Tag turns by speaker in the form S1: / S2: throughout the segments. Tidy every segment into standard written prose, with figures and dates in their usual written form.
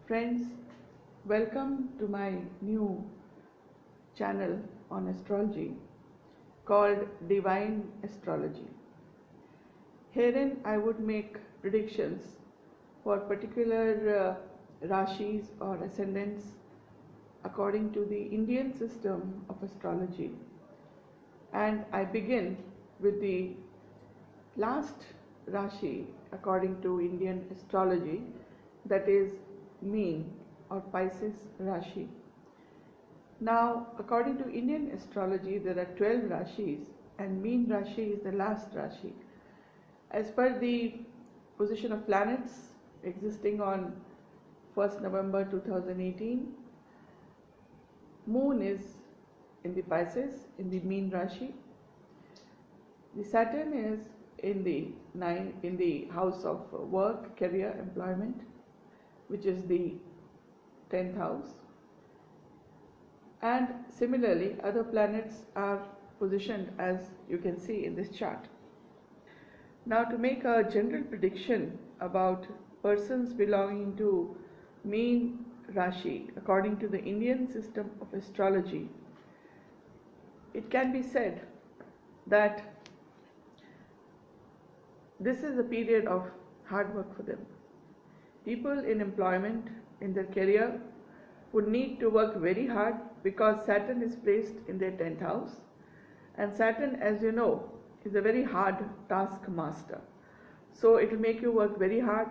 S1: Friends, welcome to my new channel on astrology called Divine Astrology. Herein I would make predictions for particular Rashis or ascendants according to the Indian system of astrology. And I begin with the last Rashi according to Indian astrology, that is Meen or Pisces Raashi. Now, according to Indian astrology, there are 12 Rashis and Meen Rashi is the last Rashi. As per the position of planets existing on 1st November 2018, Moon is in the Pisces, in the Meen Rashi. The Saturn is in the house of work, career, employment, which is the 10th house. And similarly, other planets are positioned as you can see in this chart. Now, to make a general prediction about persons belonging to Meen Rashi according to the Indian system of astrology, it can be said that this is a period of hard work for them. People in employment, in their career, would need to work very hard because Saturn is placed in their 10th house, and Saturn, as you know, is a very hard taskmaster. So it will make you work very hard,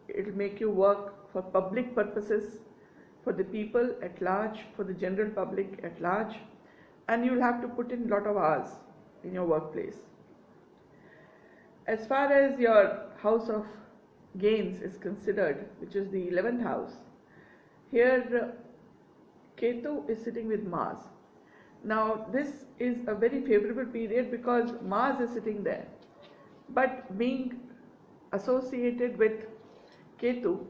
S1: it will make you work for public purposes, for the people at large, for the general public at large, and you will have to put in a lot of hours in your workplace. As far as your house of gains is considered, which is the 11th house, here Ketu is sitting with Mars. Now this is a very favorable period because Mars is sitting there, but being associated with Ketu,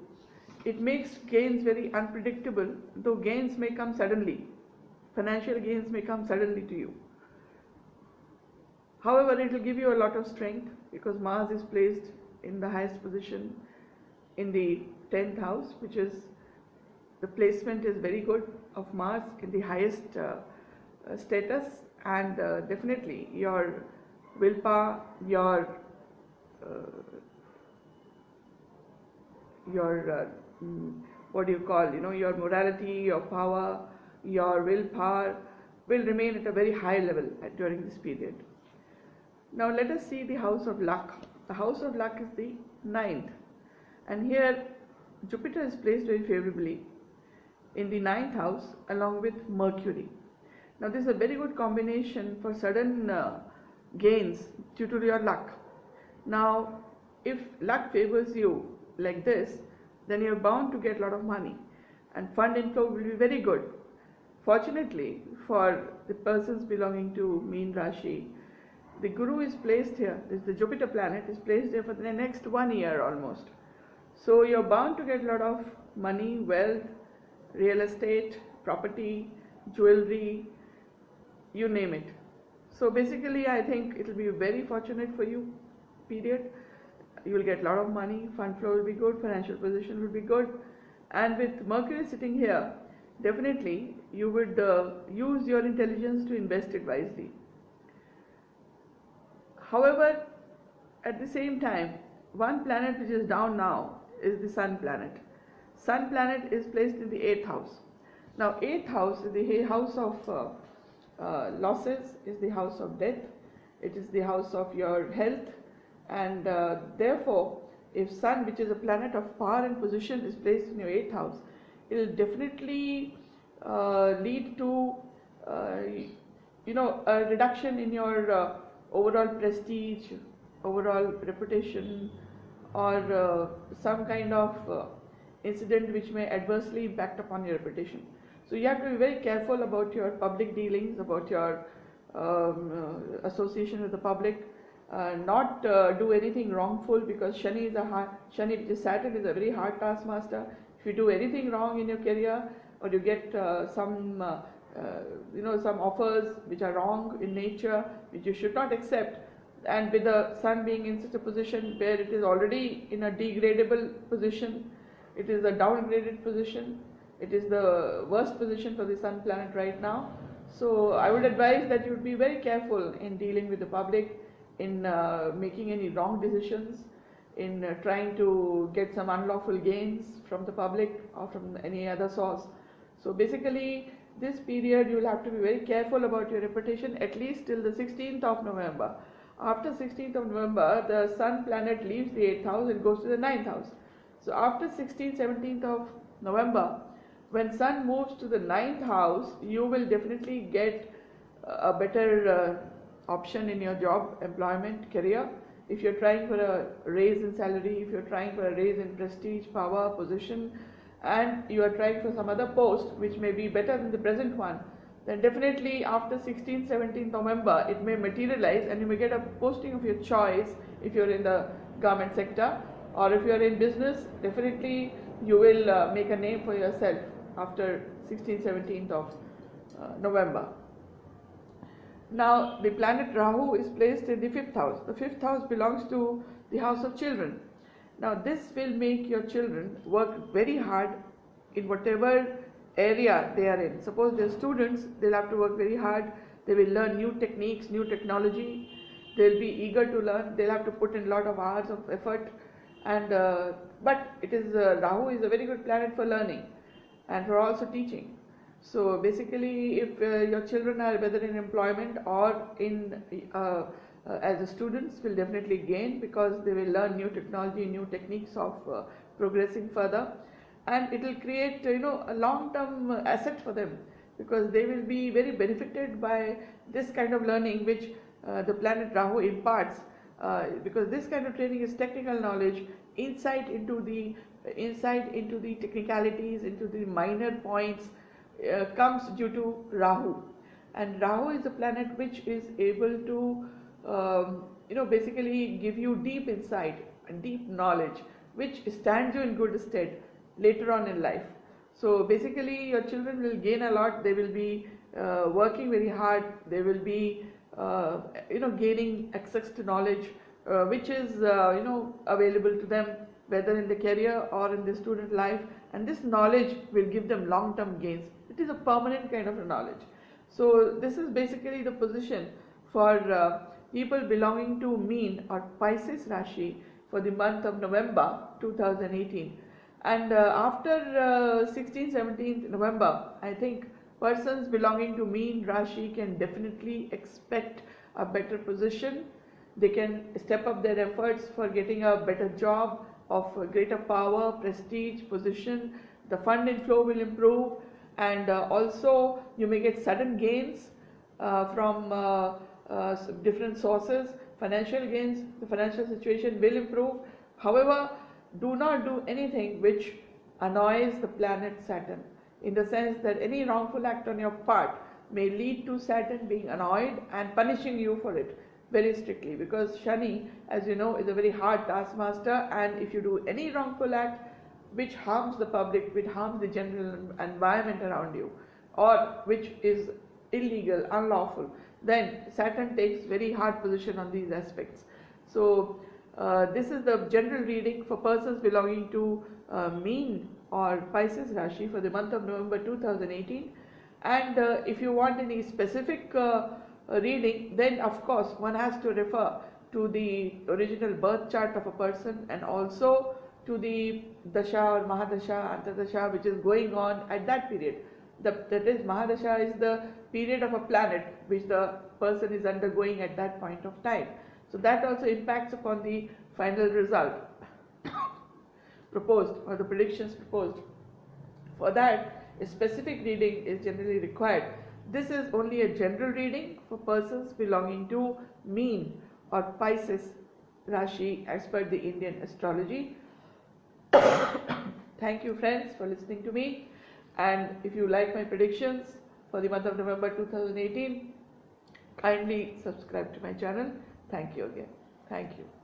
S1: it makes gains very unpredictable, though gains may come suddenly, financial gains may come suddenly to you. However, it will give you a lot of strength because Mars is placed in the highest position in the 10th house, which is the placement is very good of Mars in the highest status, and definitely your willpower, your what do you call, your morality, your power, your willpower will remain at a very high level during this period. Now let us see the house of luck. The house of luck is the 9th, and here Jupiter is placed very favorably in the 9th house along with Mercury. Now this is a very good combination for sudden gains due to your luck. Now if luck favors you like this, then you are bound to get a lot of money and fund inflow will be very good. Fortunately for the persons belonging to Meen Rashi, the Guru is placed here, the Jupiter planet is placed here for the next 1 year almost. So you're bound to get a lot of money, wealth, real estate, property, jewelry, you name it. So basically I think it will be very fortunate for you period. You will get a lot of money, fund flow will be good, financial position will be good, and with Mercury sitting here, definitely you would use your intelligence to invest it wisely. However, at the same time, one planet which is down now is the Sun planet. Sun planet is placed in the 8th house. Now 8th house is the house of losses, is the house of death, it is the house of your health, and therefore if Sun, which is a planet of power and position, is placed in your 8th house, it will definitely lead to a reduction in your overall prestige, overall reputation, or some kind of incident which may adversely impact upon your reputation. So you have to be very careful about your public dealings, about your association with the public, not do anything wrongful, because Shani, which is Saturn, is a very hard taskmaster. If you do anything wrong in your career, or you get some offers which are wrong in nature, which you should not accept, and with the Sun being in such a position where it is already in a degradable position, It is a downgraded position. It is the worst position for the Sun planet right now. So I would advise that you would be very careful in dealing with the public, in making any wrong decisions, in trying to get some unlawful gains from the public or from any other source. So basically, this period you will have to be very careful about your reputation, at least till the 16th of November. After 16th of November, the Sun planet leaves the 8th house and goes to the 9th house. So after 16th, 17th of November, when Sun moves to the 9th house, you will definitely get a better option in your job, employment, career. If you're trying for a raise in salary, if you're trying for a raise in prestige, power, position, and you are trying for some other post which may be better than the present one, then definitely after 16th, 17th November, it may materialize and you may get a posting of your choice if you're in the government sector, or if you're in business, definitely you will make a name for yourself after 16th, 17th of November. Now the planet Rahu is placed in the 5th house. The 5th house belongs to the house of children. Now this will make your children work very hard in whatever area they are in. Suppose they're students, they'll have to work very hard. They will learn new techniques, new technology. They'll be eager to learn. They'll have to put in a lot of hours of effort. And but it is Rahu is a very good planet for learning and for also teaching. So basically, if your children are whether in employment or in as a students, will definitely gain, because they will learn new technology, new techniques of progressing further, and it will create a long-term asset for them, because they will be very benefited by this kind of learning which the planet Rahu imparts, because this kind of training is technical knowledge, insight into the technicalities, into the minor points. Comes due to Rahu, and Rahu is a planet which is able to basically give you deep insight and deep knowledge, which stands you in good stead later on in life. So basically your children will gain a lot. They will be working very hard. They will be gaining access to knowledge which is available to them, whether in the career or in the student life, and this knowledge will give them long-term gains. It is a permanent kind of a knowledge. So this is basically the position for people belonging to Meen or Pisces Raashi for the month of November 2018. And after 16th, 17th November, I think persons belonging to Meen Raashi can definitely expect a better position. They can step up their efforts for getting a better job of greater power, prestige, position. The fund inflow will improve, and also you may get sudden gains from different sources, financial gains. The financial situation will improve. However, do not do anything which annoys the planet Saturn, in the sense that any wrongful act on your part may lead to Saturn being annoyed and punishing you for it very strictly, because Shani, as you know, is a very hard taskmaster, and if you do any wrongful act which harms the public, which harms the general environment around you, or which is illegal, unlawful, then Saturn takes very hard position on these aspects. So this is the general reading for persons belonging to Meen or Pisces Raashi for the month of November 2018. And if you want any specific reading, then of course one has to refer to the original birth chart of a person, and also to the Dasha or Mahadasha, Antardasha which is going on at that period. That is, Mahadasha is the period of a planet which the person is undergoing at that point of time. So that also impacts upon the final result proposed, or the predictions proposed. For that, a specific reading is generally required. This is only a general reading for persons belonging to Meen or Pisces Raashi as per the Indian astrology. Thank you friends for listening to me, and if you like my predictions for the month of November 2018, kindly subscribe to my channel. Thank you again. Thank you.